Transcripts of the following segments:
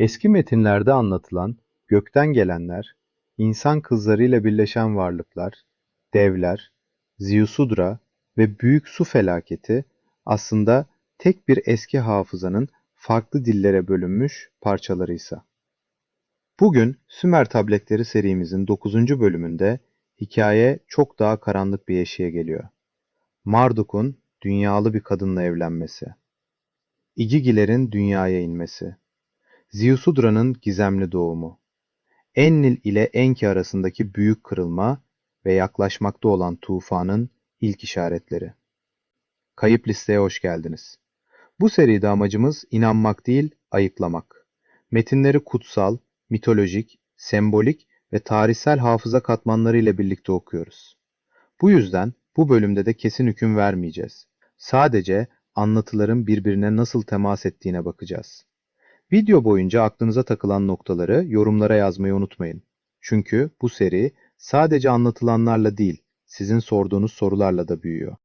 Eski metinlerde anlatılan gökten gelenler, insan kızlarıyla birleşen varlıklar, devler, Ziusudra ve büyük su felaketi aslında tek bir eski hafızanın farklı dillere bölünmüş parçalarıysa. Bugün Sümer Tabletleri serimizin 9. bölümünde hikaye çok daha karanlık bir eşiğe geliyor. Marduk'un dünyalı bir kadınla evlenmesi, İgigilerin dünyaya inmesi, Ziusudra'nın gizemli doğumu, Enlil ile Enki arasındaki büyük kırılma ve yaklaşmakta olan tufanın ilk işaretleri. Kayıp listeye hoş geldiniz. Bu seride amacımız inanmak değil, ayıklamak. Metinleri kutsal, mitolojik, sembolik ve tarihsel hafıza katmanları ile birlikte okuyoruz. Bu yüzden bu bölümde de kesin hüküm vermeyeceğiz. Sadece anlatıların birbirine nasıl temas ettiğine bakacağız. Video boyunca aklınıza takılan noktaları yorumlara yazmayı unutmayın. Çünkü bu seri sadece anlatılanlarla değil, sizin sorduğunuz sorularla da büyüyor.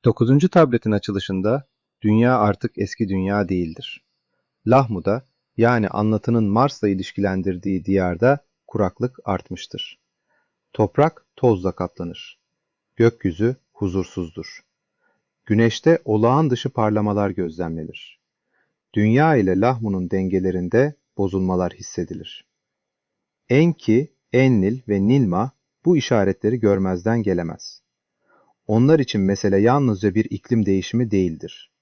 9. tabletin açılışında dünya artık eski dünya değildir. Lahmu'da, yani anlatının Mars'la ilişkilendirdiği diyarda kuraklık artmıştır. Toprak tozla kaplanır. Gökyüzü huzursuzdur. Güneşte olağan dışı parlamalar gözlemlenir. Dünya ile Lahmu'nun dengelerinde bozulmalar hissedilir. Enki, Enlil ve Nilma bu işaretleri görmezden gelemez. Onlar için mesele yalnızca bir iklim değişimi değildir.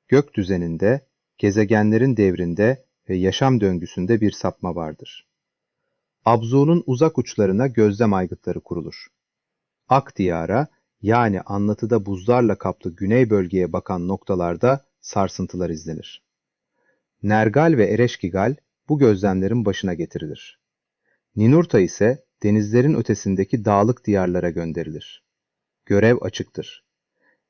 Gök düzeninde, gezegenlerin devrinde ve yaşam döngüsünde bir sapma vardır. Abzu'nun uzak uçlarına gözlem aygıtları kurulur. Ak diyara, yani anlatıda buzlarla kaplı güney bölgeye bakan noktalarda sarsıntılar izlenir. Nergal ve Ereşkigal bu gözlemlerin başına getirilir. Ninurta ise denizlerin ötesindeki dağlık diyarlara gönderilir. Görev açıktır.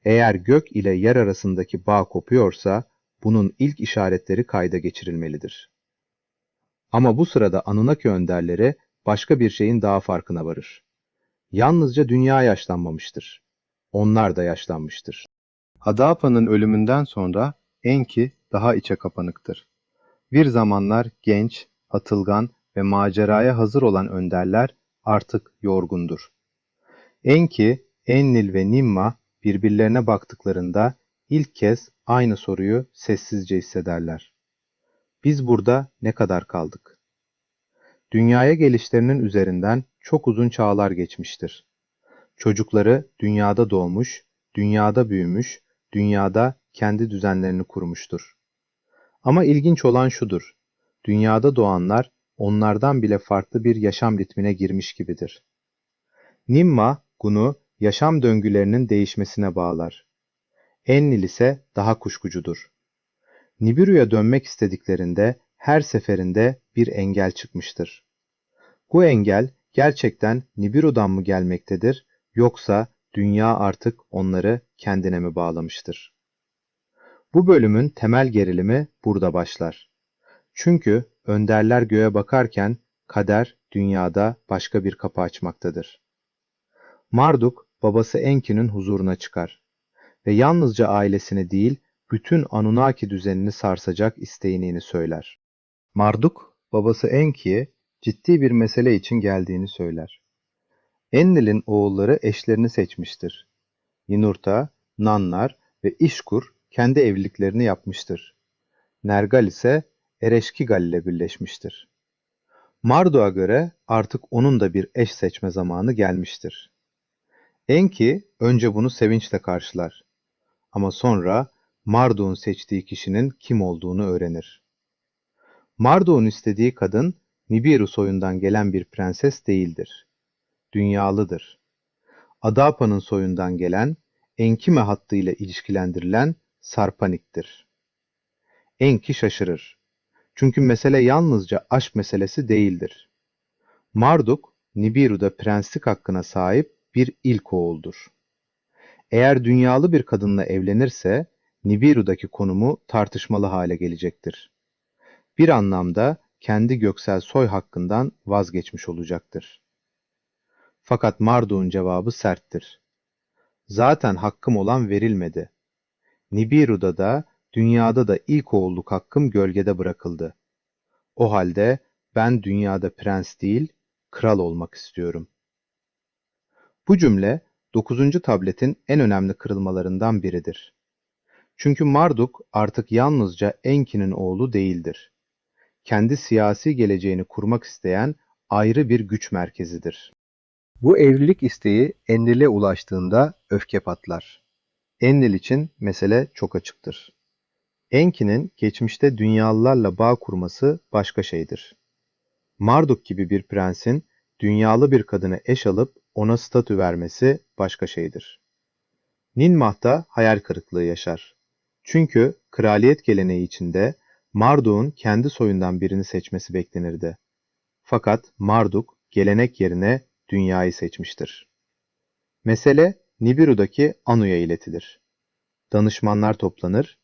Eğer gök ile yer arasındaki bağ kopuyorsa, bunun ilk işaretleri kayda geçirilmelidir. Ama bu sırada Anunnaki önderleri başka bir şeyin daha farkına varır. Yalnızca dünya yaşlanmamıştır. Onlar da yaşlanmıştır. Adapa'nın ölümünden sonra Enki daha içe kapanıktır. Bir zamanlar genç, atılgan ve maceraya hazır olan önderler artık yorgundur. Enki, Enlil ve Nimma birbirlerine baktıklarında ilk kez aynı soruyu sessizce hissederler. Biz burada ne kadar kaldık? Dünyaya gelişlerinin üzerinden çok uzun çağlar geçmiştir. Çocukları dünyada doğmuş, dünyada büyümüş, dünyada kendi düzenlerini kurmuştur. Ama ilginç olan şudur, dünyada doğanlar onlardan bile farklı bir yaşam ritmine girmiş gibidir. Nimma, bunu yaşam döngülerinin değişmesine bağlar. Enlil ise daha kuşkucudur. Nibiru'ya dönmek istediklerinde her seferinde bir engel çıkmıştır. Bu engel gerçekten Nibiru'dan mı gelmektedir, yoksa dünya artık onları kendine mi bağlamıştır? Bu bölümün temel gerilimi burada başlar. Çünkü önderler göğe bakarken kader dünyada başka bir kapı açmaktadır. Marduk babası Enki'nin huzuruna çıkar ve yalnızca ailesini değil, bütün Anunnaki düzenini sarsacak isteğini söyler. Marduk, babası Enki'ye ciddi bir mesele için geldiğini söyler. Enlil'in oğulları eşlerini seçmiştir. Ninurta, Nannar ve İşkur kendi evliliklerini yapmıştır. Nergal ise Ereşkigal ile birleşmiştir. Marduk'a göre artık onun da bir eş seçme zamanı gelmiştir. Enki önce bunu sevinçle karşılar. Ama sonra Marduk'un seçtiği kişinin kim olduğunu öğrenir. Marduk'un istediği kadın Nibiru soyundan gelen bir prenses değildir. Dünyalıdır. Adapa'nın soyundan gelen, Enkime hattıyla ilişkilendirilen Sarpanik'tir. Enki şaşırır. Çünkü mesele yalnızca aşk meselesi değildir. Marduk, Nibiru'da prenslik hakkına sahip bir ilk oğuldur. Eğer dünyalı bir kadınla evlenirse, Nibiru'daki konumu tartışmalı hale gelecektir. Bir anlamda kendi göksel soy hakkından vazgeçmiş olacaktır. Fakat Marduk'un cevabı serttir. Zaten hakkım olan verilmedi. Nibiru'da da dünyada da ilk oğulluk hakkım gölgede bırakıldı. O halde ben dünyada prens değil, kral olmak istiyorum. Bu cümle 9. tabletin en önemli kırılmalarından biridir. Çünkü Marduk artık yalnızca Enki'nin oğlu değildir. Kendi siyasi geleceğini kurmak isteyen ayrı bir güç merkezidir. Bu evlilik isteği Enlil'e ulaştığında öfke patlar. Enlil için mesele çok açıktır. Enki'nin geçmişte dünyalılarla bağ kurması başka şeydir. Marduk gibi bir prensin dünyalı bir kadını eş alıp ona statü vermesi başka şeydir. Ninmah da hayal kırıklığı yaşar. Çünkü kraliyet geleneği içinde Marduk'un kendi soyundan birini seçmesi beklenirdi. Fakat Marduk gelenek yerine dünyayı seçmiştir. Mesele Nibiru'daki Anu'ya iletilir. Danışmanlar toplanır.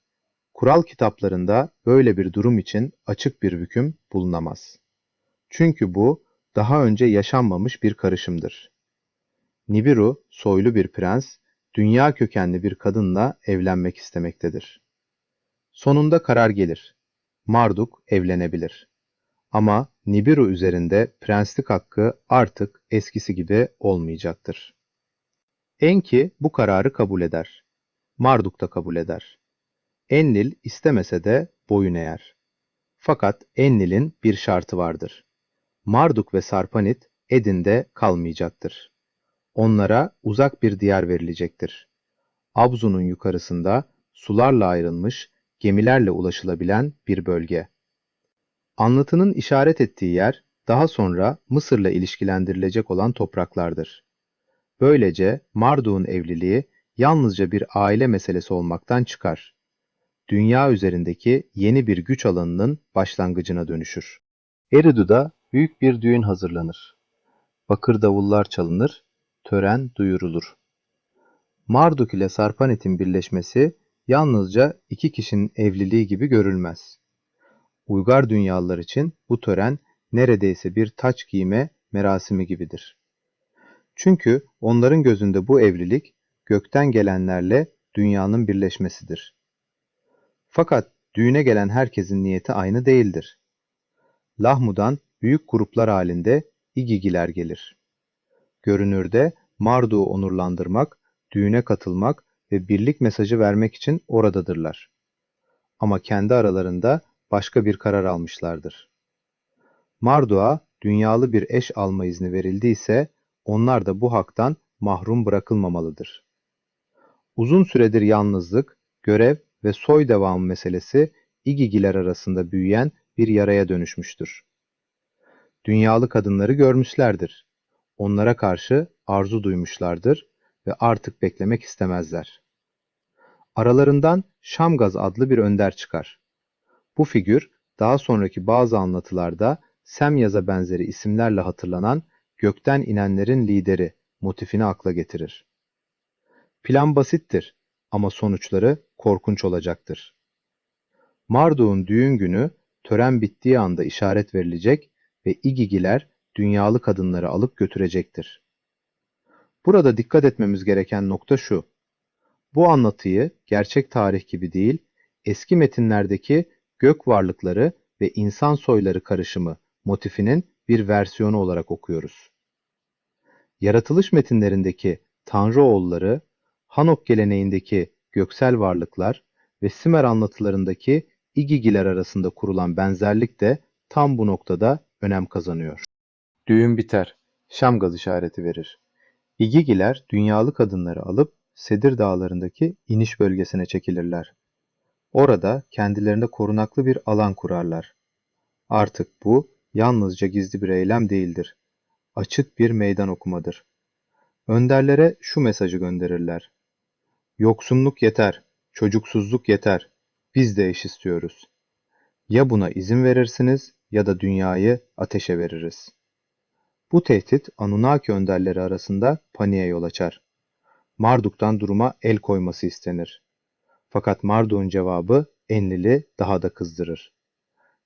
Kural kitaplarında böyle bir durum için açık bir hüküm bulunamaz. Çünkü bu daha önce yaşanmamış bir karışımdır. Nibiru, soylu bir prens, dünya kökenli bir kadınla evlenmek istemektedir. Sonunda karar gelir. Marduk evlenebilir. Ama Nibiru üzerinde prenslik hakkı artık eskisi gibi olmayacaktır. Enki bu kararı kabul eder. Marduk da kabul eder. Enlil istemese de boyun eğer. Fakat Enlil'in bir şartı vardır. Marduk ve Sarpanit Edin'de kalmayacaktır. Onlara uzak bir diyar verilecektir. Abzu'nun yukarısında sularla ayrılmış, gemilerle ulaşılabilen bir bölge. Anlatının işaret ettiği yer daha sonra Mısır'la ilişkilendirilecek olan topraklardır. Böylece Marduk'un evliliği yalnızca bir aile meselesi olmaktan çıkar. Dünya üzerindeki yeni bir güç alanının başlangıcına dönüşür. Eridu'da büyük bir düğün hazırlanır. Bakır davullar çalınır, tören duyurulur. Marduk ile Sarpanit'in birleşmesi yalnızca iki kişinin evliliği gibi görülmez. Uygar dünyalılar için bu tören neredeyse bir taç giyme merasimi gibidir. Çünkü onların gözünde bu evlilik gökten gelenlerle dünyanın birleşmesidir. Fakat düğüne gelen herkesin niyeti aynı değildir. Lahmu'dan büyük gruplar halinde İgigiler gelir. Görünürde Marduk'u onurlandırmak, düğüne katılmak ve birlik mesajı vermek için oradadırlar. Ama kendi aralarında başka bir karar almışlardır. Marduk'a dünyalı bir eş alma izni verildiyse, onlar da bu haktan mahrum bırakılmamalıdır. Uzun süredir yalnızlık, görev ve soy devamı meselesi İgigiler arasında büyüyen bir yaraya dönüşmüştür. Dünyalı kadınları görmüşlerdir. Onlara karşı arzu duymuşlardır ve artık beklemek istemezler. Aralarından Şamgaz adlı bir önder çıkar. Bu figür daha sonraki bazı anlatılarda Semyaz'a benzeri isimlerle hatırlanan gökten inenlerin lideri motifini akla getirir. Plan basittir ama sonuçları korkunç olacaktır. Marduk'un düğün günü tören bittiği anda işaret verilecek ve İgigiler dünyalı kadınları alıp götürecektir. Burada dikkat etmemiz gereken nokta şu: bu anlatıyı gerçek tarih gibi değil, eski metinlerdeki gök varlıkları ve insan soyları karışımı motifinin bir versiyonu olarak okuyoruz. Yaratılış metinlerindeki Tanrı oğulları, Hanok geleneğindeki göksel varlıklar ve Simer anlatılarındaki İgigiler arasında kurulan benzerlik de tam bu noktada önem kazanıyor. Düğün biter, Şamgaz işareti verir. İgigiler dünyalı kadınları alıp Sedir Dağları'ndaki iniş bölgesine çekilirler. Orada kendilerine korunaklı bir alan kurarlar. Artık bu yalnızca gizli bir eylem değildir. Açık bir meydan okumadır. Önderlere şu mesajı gönderirler: yoksunluk yeter, çocuksuzluk yeter. Biz de eş istiyoruz. Ya buna izin verirsiniz ya da dünyayı ateşe veririz. Bu tehdit Anunnaki önderleri arasında paniğe yol açar. Marduk'tan duruma el koyması istenir. Fakat Marduk'un cevabı Enlil'i daha da kızdırır.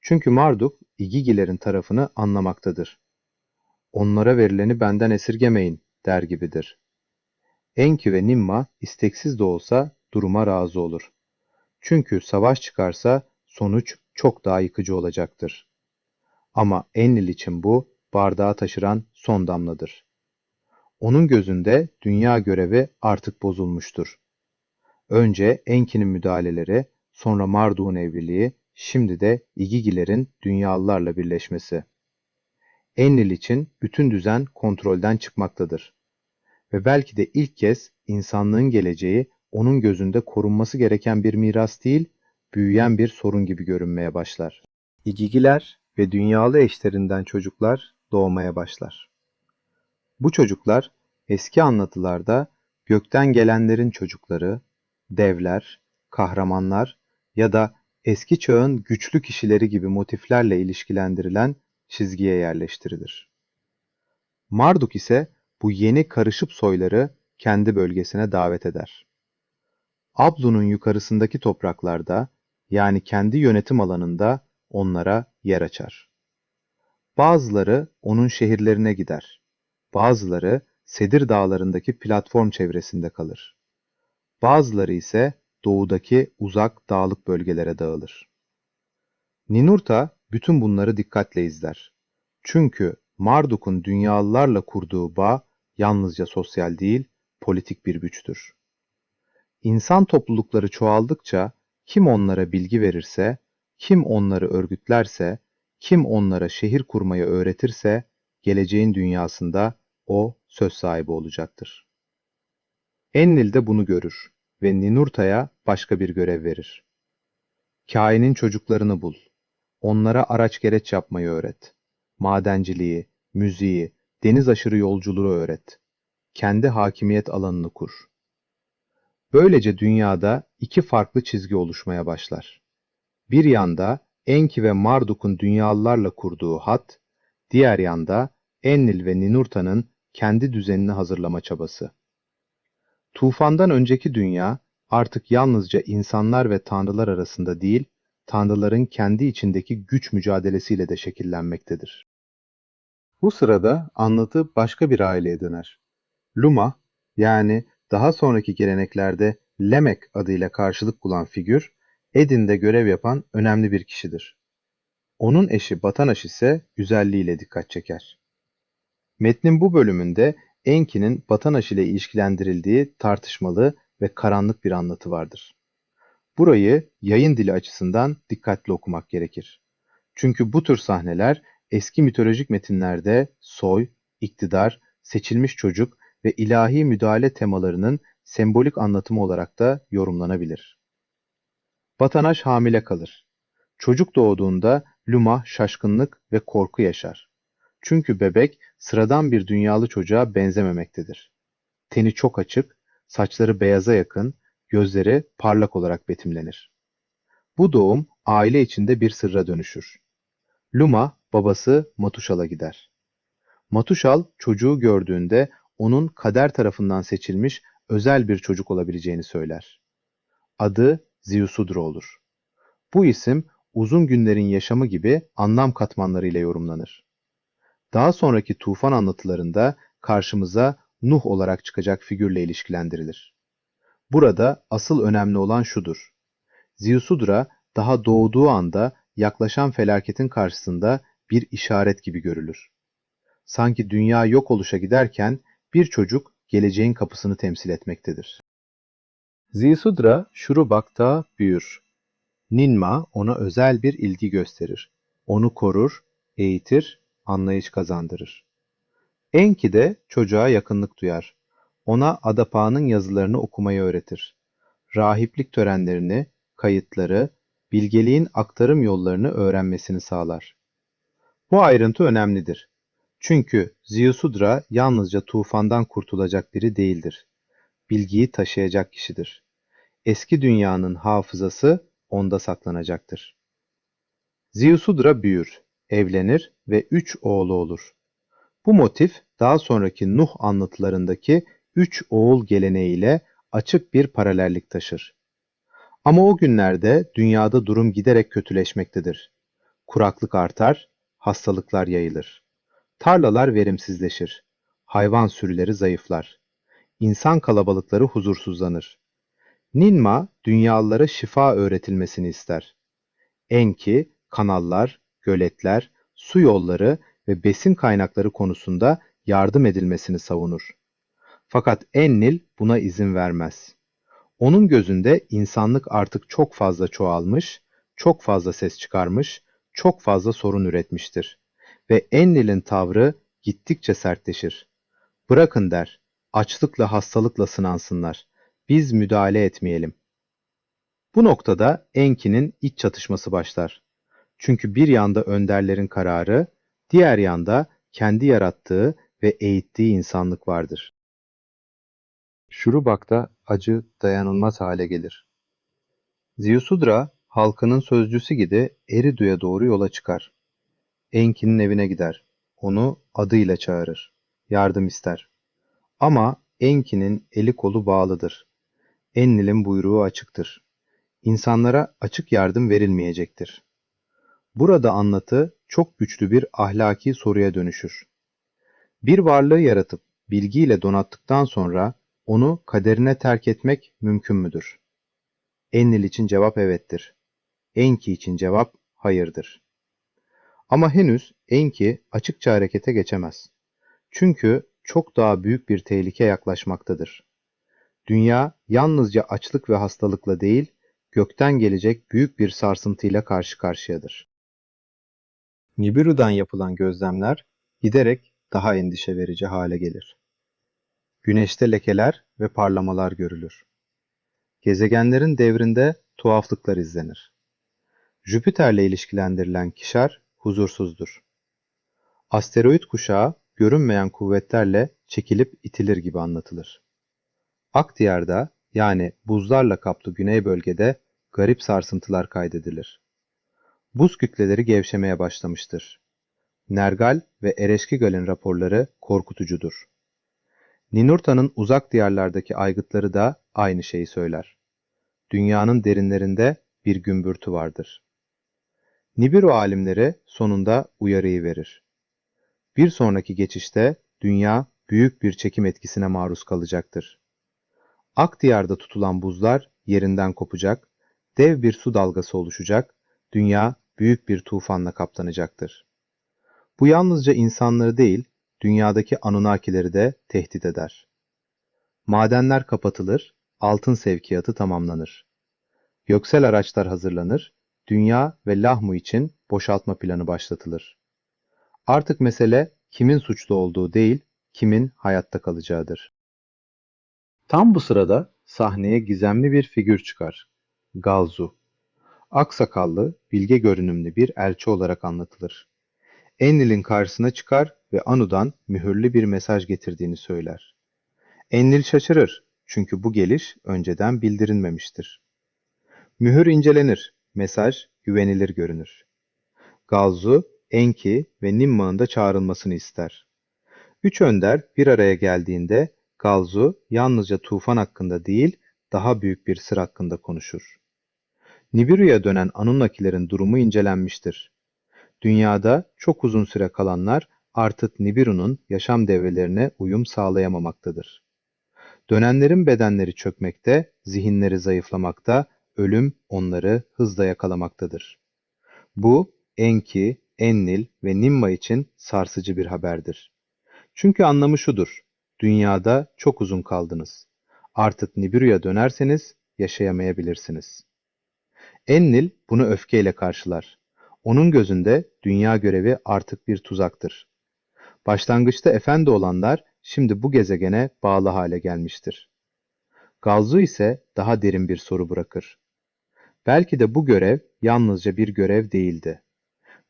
Çünkü Marduk, İgigilerin tarafını anlamaktadır. Onlara verileni benden esirgemeyin der gibidir. Enki ve Nimma isteksiz de olsa duruma razı olur. Çünkü savaş çıkarsa sonuç çok daha yıkıcı olacaktır. Ama Enlil için bu bardağı taşıran son damladır. Onun gözünde dünya görevi artık bozulmuştur. Önce Enki'nin müdahaleleri, sonra Marduk'un evliliği, şimdi de İgigilerin dünyalılarla birleşmesi. Enlil için bütün düzen kontrolden çıkmaktadır. Ve belki de ilk kez insanlığın geleceği onun gözünde korunması gereken bir miras değil, büyüyen bir sorun gibi görünmeye başlar. İgigiler ve dünyalı eşlerinden çocuklar doğmaya başlar. Bu çocuklar eski anlatılarda gökten gelenlerin çocukları, devler, kahramanlar ya da eski çağın güçlü kişileri gibi motiflerle ilişkilendirilen çizgiye yerleştirilir. Marduk ise bu yeni karışıp soyları kendi bölgesine davet eder. Ablu'nun yukarısındaki topraklarda, yani kendi yönetim alanında onlara yer açar. Bazıları onun şehirlerine gider. Bazıları Sedir Dağları'ndaki platform çevresinde kalır. Bazıları ise doğudaki uzak dağlık bölgelere dağılır. Ninurta bütün bunları dikkatle izler. Çünkü Marduk'un dünyalılarla kurduğu bağ yalnızca sosyal değil, politik bir güçtür. İnsan toplulukları çoğaldıkça kim onlara bilgi verirse, kim onları örgütlerse, kim onlara şehir kurmayı öğretirse, geleceğin dünyasında o söz sahibi olacaktır. Enlil de bunu görür ve Ninurta'ya başka bir görev verir. Kain'in çocuklarını bul. Onlara araç gereç yapmayı öğret. Madenciliği, müziği, deniz aşırı yolculuğu öğret. Kendi hakimiyet alanını kur. Böylece dünyada iki farklı çizgi oluşmaya başlar. Bir yanda Enki ve Marduk'un dünyalılarla kurduğu hat, diğer yanda Enlil ve Ninurta'nın kendi düzenini hazırlama çabası. Tufandan önceki dünya artık yalnızca insanlar ve tanrılar arasında değil, tanrıların kendi içindeki güç mücadelesiyle de şekillenmektedir. Bu sırada anlatı başka bir aileye döner. Luma, yani daha sonraki geleneklerde Lemek adıyla karşılık bulan figür, Edin'de görev yapan önemli bir kişidir. Onun eşi Batanaş ise güzelliğiyle dikkat çeker. Metnin bu bölümünde Enki'nin Batanaş ile ilişkilendirildiği tartışmalı ve karanlık bir anlatı vardır. Burayı yayın dili açısından dikkatli okumak gerekir. Çünkü bu tür sahneler eski mitolojik metinlerde soy, iktidar, seçilmiş çocuk ve ilahi müdahale temalarının sembolik anlatımı olarak da yorumlanabilir. Batanaş hamile kalır. Çocuk doğduğunda Luma şaşkınlık ve korku yaşar. Çünkü bebek sıradan bir dünyalı çocuğa benzememektedir. Teni çok açık, saçları beyaza yakın, gözleri parlak olarak betimlenir. Bu doğum aile içinde bir sırra dönüşür. Luma babası Matuşal'a gider. Matuşal çocuğu gördüğünde onun kader tarafından seçilmiş özel bir çocuk olabileceğini söyler. Adı Ziusudra olur. Bu isim uzun günlerin yaşamı gibi anlam katmanlarıyla yorumlanır. Daha sonraki tufan anlatılarında karşımıza Nuh olarak çıkacak figürle ilişkilendirilir. Burada asıl önemli olan şudur. Ziusudra daha doğduğu anda yaklaşan felaketin karşısında bir işaret gibi görülür. Sanki dünya yok oluşa giderken bir çocuk geleceğin kapısını temsil etmektedir. Ziusudra Şurubak'ta büyür. Ninma ona özel bir ilgi gösterir. Onu korur, eğitir, anlayış kazandırır. Enki de çocuğa yakınlık duyar. Ona Adapa'nın yazılarını okumayı öğretir. Rahiplik törenlerini, kayıtları, bilgeliğin aktarım yollarını öğrenmesini sağlar. Bu ayrıntı önemlidir. Çünkü Ziusudra yalnızca tufandan kurtulacak biri değildir. Bilgiyi taşıyacak kişidir. Eski dünyanın hafızası onda saklanacaktır. Ziusudra büyür, evlenir ve 3 oğlu olur. Bu motif daha sonraki Nuh anlatılarındaki 3 oğul geleneğiyle açık bir paralellik taşır. Ama o günlerde dünyada durum giderek kötüleşmektedir. Kuraklık artar, hastalıklar yayılır. Tarlalar verimsizleşir. Hayvan sürüleri zayıflar. insan kalabalıkları huzursuzlanır. Ninma, dünyalılara şifa öğretilmesini ister. Enki, kanallar, göletler, su yolları ve besin kaynakları konusunda yardım edilmesini savunur. Fakat Enlil buna izin vermez. Onun gözünde insanlık artık çok fazla çoğalmış, çok fazla ses çıkarmış, çok fazla sorun üretmiştir. Ve Enlil'in tavrı gittikçe sertleşir. Bırakın der, açlıkla hastalıkla sınansınlar. Biz müdahale etmeyelim. Bu noktada Enki'nin iç çatışması başlar. Çünkü bir yanda önderlerin kararı, diğer yanda kendi yarattığı ve eğittiği insanlık vardır. Şurubak'ta acı dayanılmaz hale gelir. Ziusudra, halkının sözcüsü gibi Eridu'ya doğru yola çıkar. Enki'nin evine gider. Onu adıyla çağırır. Yardım ister. Ama Enki'nin eli kolu bağlıdır. Enlil'in buyruğu açıktır. İnsanlara açık yardım verilmeyecektir. Burada anlatı çok güçlü bir ahlaki soruya dönüşür. Bir varlığı yaratıp bilgiyle donattıktan sonra onu kaderine terk etmek mümkün müdür? Enlil için cevap evettir. Enki için cevap hayırdır. Ama henüz Enki açıkça harekete geçemez. Çünkü çok daha büyük bir tehlike yaklaşmaktadır. Dünya yalnızca açlık ve hastalıkla değil, gökten gelecek büyük bir sarsıntıyla karşı karşıyadır. Nibiru'dan yapılan gözlemler giderek daha endişe verici hale gelir. Güneşte lekeler ve parlamalar görülür. Gezegenlerin devrinde tuhaflıklar izlenir. Jüpiter'le ilişkilendirilen Kişar huzursuzdur. Asteroid kuşağı görünmeyen kuvvetlerle çekilip itilir gibi anlatılır. Akdiyar'da yani buzlarla kaplı güney bölgede garip sarsıntılar kaydedilir. Buz kütleleri gevşemeye başlamıştır. Nergal ve Ereşkigal'in raporları korkutucudur. Ninurta'nın uzak diyarlardaki aygıtları da aynı şeyi söyler. Dünyanın derinlerinde bir gümbürtü vardır. Nibiru alimleri sonunda uyarıyı verir. Bir sonraki geçişte dünya büyük bir çekim etkisine maruz kalacaktır. Akdiyar'da tutulan buzlar yerinden kopacak, dev bir su dalgası oluşacak, dünya büyük bir tufanla kaplanacaktır. Bu yalnızca insanları değil, dünyadaki Anunnakileri de tehdit eder. Madenler kapatılır, altın sevkiyatı tamamlanır. Göksel araçlar hazırlanır, dünya ve Lahmu için boşaltma planı başlatılır. Artık mesele kimin suçlu olduğu değil, kimin hayatta kalacağıdır. Tam bu sırada sahneye gizemli bir figür çıkar. Galzu. Aksakallı, bilge görünümlü bir elçi olarak anlatılır. Enlil'in karşısına çıkar ve Anu'dan mühürlü bir mesaj getirdiğini söyler. Enlil şaşırır çünkü bu geliş önceden bildirilmemiştir. Mühür incelenir, mesaj güvenilir görünür. Galzu, Enki ve Nimma'nın da çağrılmasını ister. Üç önder bir araya geldiğinde Galzu yalnızca tufan hakkında değil, daha büyük bir sır hakkında konuşur. Nibiru'ya dönen Anunnakilerin durumu incelenmiştir. Dünyada çok uzun süre kalanlar artık Nibiru'nun yaşam devrelerine uyum sağlayamamaktadır. Dönenlerin bedenleri çökmekte, zihinleri zayıflamakta, ölüm onları hızla yakalamaktadır. Bu, Enki, Enlil ve Nimma için sarsıcı bir haberdir. Çünkü anlamı şudur, dünyada çok uzun kaldınız. Artık Nibiru'ya dönerseniz yaşayamayabilirsiniz. Enlil bunu öfkeyle karşılar. Onun gözünde dünya görevi artık bir tuzaktır. Başlangıçta efendi olanlar şimdi bu gezegene bağlı hale gelmiştir. Galzu ise daha derin bir soru bırakır. Belki de bu görev yalnızca bir görev değildi.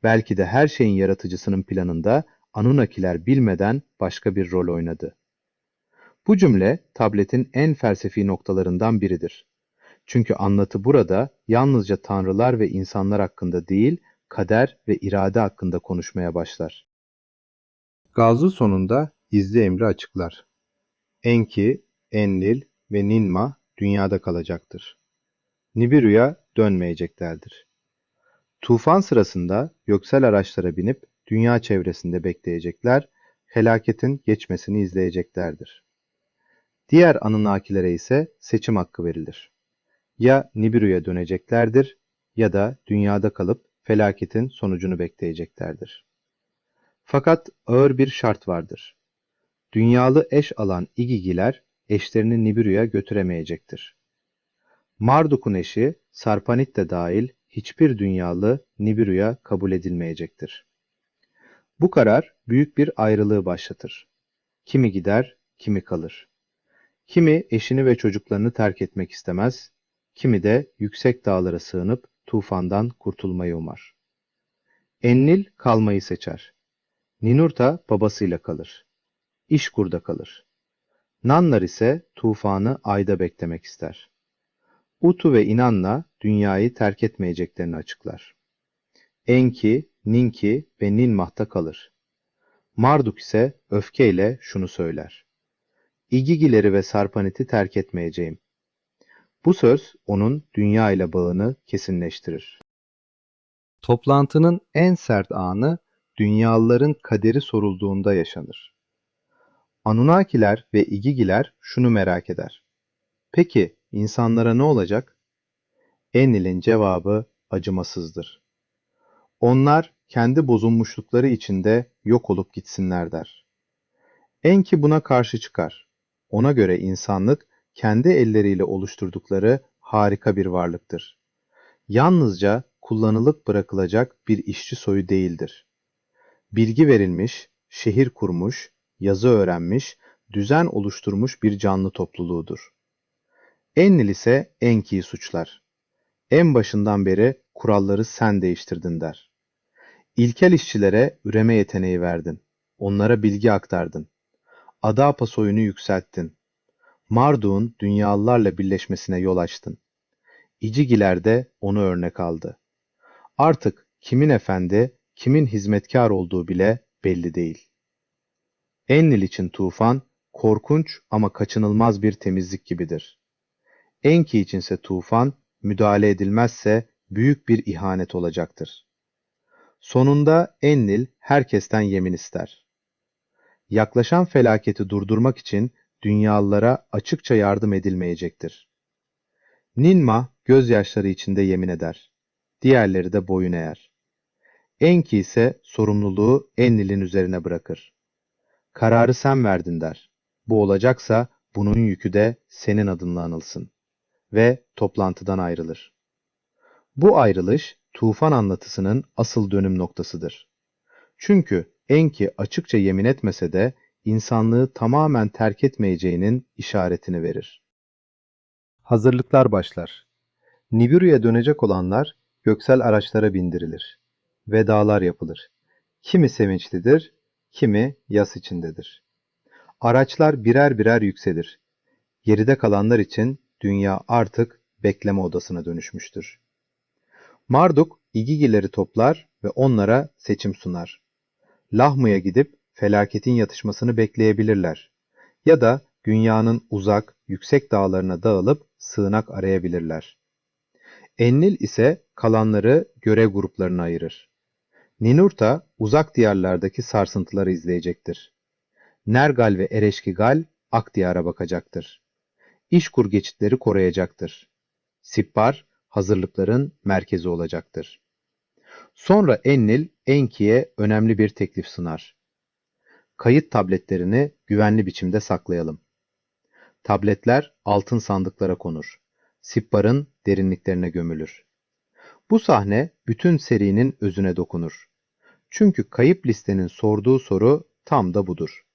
Belki de her şeyin yaratıcısının planında Anunnakiler bilmeden başka bir rol oynadı. Bu cümle tabletin en felsefi noktalarından biridir. Çünkü anlatı burada yalnızca tanrılar ve insanlar hakkında değil, kader ve irade hakkında konuşmaya başlar. Gazı sonunda gizli emri açıklar. Enki, Enlil ve Ninma dünyada kalacaktır. Nibiru'ya dönmeyeceklerdir. Tufan sırasında göksel araçlara binip dünya çevresinde bekleyecekler, felaketin geçmesini izleyeceklerdir. Diğer Anunnakilere ise seçim hakkı verilir. Ya Nibiru'ya döneceklerdir ya da dünyada kalıp felaketin sonucunu bekleyeceklerdir. Fakat ağır bir şart vardır. Dünyalı eş alan İgigiler eşlerini Nibiru'ya götüremeyecektir. Marduk'un eşi Sarpanit de dahil hiçbir dünyalı Nibiru'ya kabul edilmeyecektir. Bu karar büyük bir ayrılığı başlatır. Kimi gider, kimi kalır. Kimi eşini ve çocuklarını terk etmek istemez, kimi de yüksek dağlara sığınıp tufandan kurtulmayı umar. Enlil kalmayı seçer. Ninurta babasıyla kalır. İşkur'da kalır. Nannar ise tufanı ayda beklemek ister. Utu ve İnanna dünyayı terk etmeyeceklerini açıklar. Enki, Ninki ve Ninmah'ta kalır. Marduk ise öfkeyle şunu söyler: İgigileri ve Sarpanit'i terk etmeyeceğim. Bu söz onun dünya ile bağını kesinleştirir. Toplantının en sert anı dünyalıların kaderi sorulduğunda yaşanır. Anunnakiler ve İgigiler şunu merak eder: peki insanlara ne olacak? Enlil'in cevabı acımasızdır. Onlar kendi bozulmuşlukları içinde yok olup gitsinler der. Enki buna karşı çıkar. Ona göre insanlık kendi elleriyle oluşturdukları harika bir varlıktır. Yalnızca kullanılıp bırakılacak bir işçi soyu değildir. Bilgi verilmiş, şehir kurmuş, yazı öğrenmiş, düzen oluşturmuş bir canlı topluluğudur. Enlil ise Enki'yi suçlar. En başından beri kuralları sen değiştirdin der. İlkel işçilere üreme yeteneği verdin. Onlara bilgi aktardın. Adapa soyunu yükselttin. Marduk'un dünyalılarla birleşmesine yol açtın. İcigiler de onu örnek aldı. Artık kimin efendi, kimin hizmetkar olduğu bile belli değil. Enlil için tufan, korkunç ama kaçınılmaz bir temizlik gibidir. Enki içinse tufan, müdahale edilmezse büyük bir ihanet olacaktır. Sonunda Enlil herkesten yemin ister. Yaklaşan felaketi durdurmak için dünyalılara açıkça yardım edilmeyecektir. Ninmah gözyaşları içinde yemin eder. Diğerleri de boyun eğer. Enki ise sorumluluğu Enlil'in üzerine bırakır. Kararı sen verdin der. Bu olacaksa bunun yükü de senin adınla anılsın. Ve toplantıdan ayrılır. Bu ayrılış tufan anlatısının asıl dönüm noktasıdır. Çünkü Enki açıkça yemin etmese de insanlığı tamamen terk etmeyeceğinin işaretini verir. Hazırlıklar başlar. Nibiru'ya dönecek olanlar göksel araçlara bindirilir. Vedalar yapılır. Kimi sevinçlidir, kimi yas içindedir. Araçlar birer birer yükselir. Geride kalanlar için dünya artık bekleme odasına dönüşmüştür. Marduk İgigileri toplar ve onlara seçim sunar. Lahmu'ya gidip felaketin yatışmasını bekleyebilirler. Ya da dünyanın uzak, yüksek dağlarına dağılıp sığınak arayabilirler. Enlil ise kalanları görev gruplarına ayırır. Ninurta uzak diyarlardaki sarsıntıları izleyecektir. Nergal ve Ereşkigal Akdiyar'a bakacaktır. İşkur geçitleri koruyacaktır. Sippar hazırlıkların merkezi olacaktır. Sonra Enlil Enki'ye önemli bir teklif sunar. Kayıt tabletlerini güvenli biçimde saklayalım. Tabletler altın sandıklara konur. Sippar'ın derinliklerine gömülür. Bu sahne bütün serinin özüne dokunur. Çünkü kayıp listenin sorduğu soru tam da budur.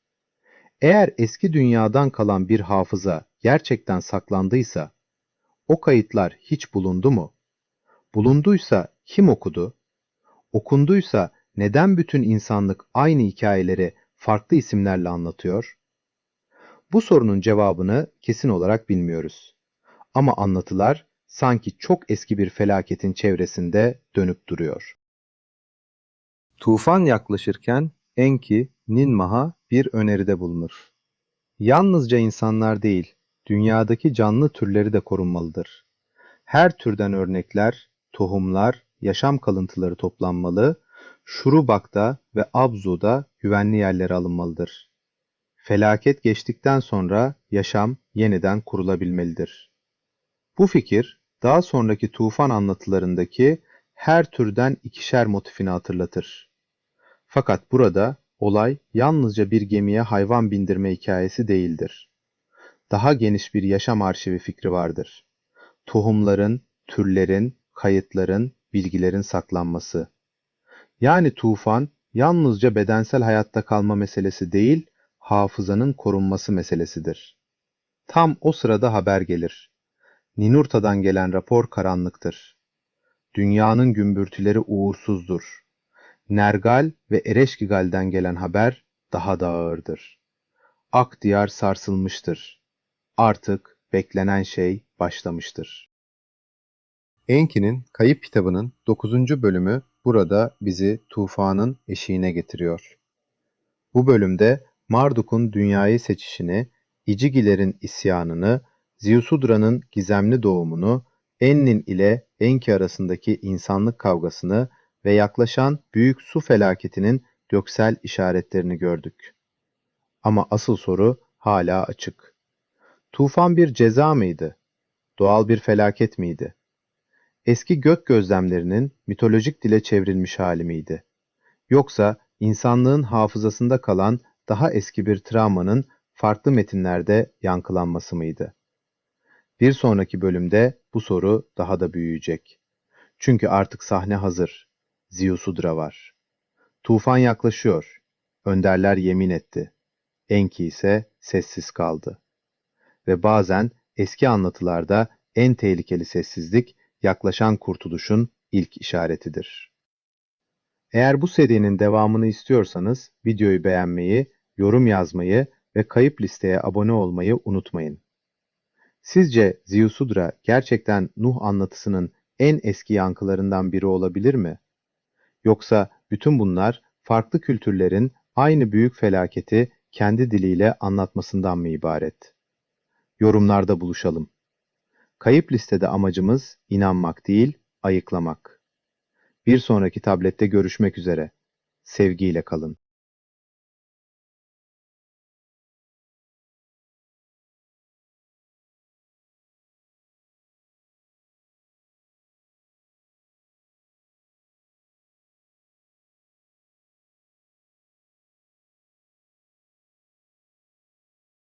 Eğer eski dünyadan kalan bir hafıza gerçekten saklandıysa, o kayıtlar hiç bulundu mu? Bulunduysa kim okudu? Okunduysa neden bütün insanlık aynı hikayeleri farklı isimlerle anlatıyor? Bu sorunun cevabını kesin olarak bilmiyoruz. Ama anlatılar sanki çok eski bir felaketin çevresinde dönüp duruyor. Tufan yaklaşırken Enki, Ninmah'a bir öneride bulunur. Yalnızca insanlar değil, dünyadaki canlı türleri de korunmalıdır. Her türden örnekler, tohumlar, yaşam kalıntıları toplanmalı, Şurubak'ta ve Abzu'da güvenli yerlere alınmalıdır. Felaket geçtikten sonra yaşam yeniden kurulabilmelidir. Bu fikir, daha sonraki tufan anlatılarındaki her türden ikişer motifini hatırlatır. Fakat burada olay yalnızca bir gemiye hayvan bindirme hikayesi değildir. Daha geniş bir yaşam arşivi fikri vardır. Tohumların, türlerin, kayıtların, bilgilerin saklanması. Yani tufan yalnızca bedensel hayatta kalma meselesi değil, hafızanın korunması meselesidir. Tam o sırada haber gelir. Ninurta'dan gelen rapor karanlıktır. Dünyanın gümbürtüleri uğursuzdur. Nergal ve Ereşkigal'den gelen haber daha da ağırdır. Ak diyar sarsılmıştır. Artık beklenen şey başlamıştır. Enki'nin Kayıp kitabının 9. bölümü burada bizi tufanın eşiğine getiriyor. Bu bölümde Marduk'un dünyayı seçişini, İcigilerin isyanını, Ziusudra'nın gizemli doğumunu, Enlil ile Enki arasındaki insanlık kavgasını ve yaklaşan büyük su felaketinin göksel işaretlerini gördük. Ama asıl soru hala açık. Tufan bir ceza mıydı? Doğal bir felaket miydi? Eski gök gözlemlerinin mitolojik dile çevrilmiş hali miydi? Yoksa insanlığın hafızasında kalan daha eski bir travmanın farklı metinlerde yankılanması mıydı? Bir sonraki bölümde bu soru daha da büyüyecek. Çünkü artık sahne hazır. Ziusudra var. Tufan yaklaşıyor. Önderler yemin etti. Enki ise sessiz kaldı. Ve bazen eski anlatılarda en tehlikeli sessizlik yaklaşan kurtuluşun ilk işaretidir. Eğer bu serinin devamını istiyorsanız videoyu beğenmeyi, yorum yazmayı ve kayıp listeye abone olmayı unutmayın. Sizce Ziusudra gerçekten Nuh anlatısının en eski yankılarından biri olabilir mi? Yoksa bütün bunlar farklı kültürlerin aynı büyük felaketi kendi diliyle anlatmasından mı ibaret? Yorumlarda buluşalım. Kayıp listede amacımız inanmak değil, ayıklamak. Bir sonraki tablette görüşmek üzere. Sevgiyle kalın.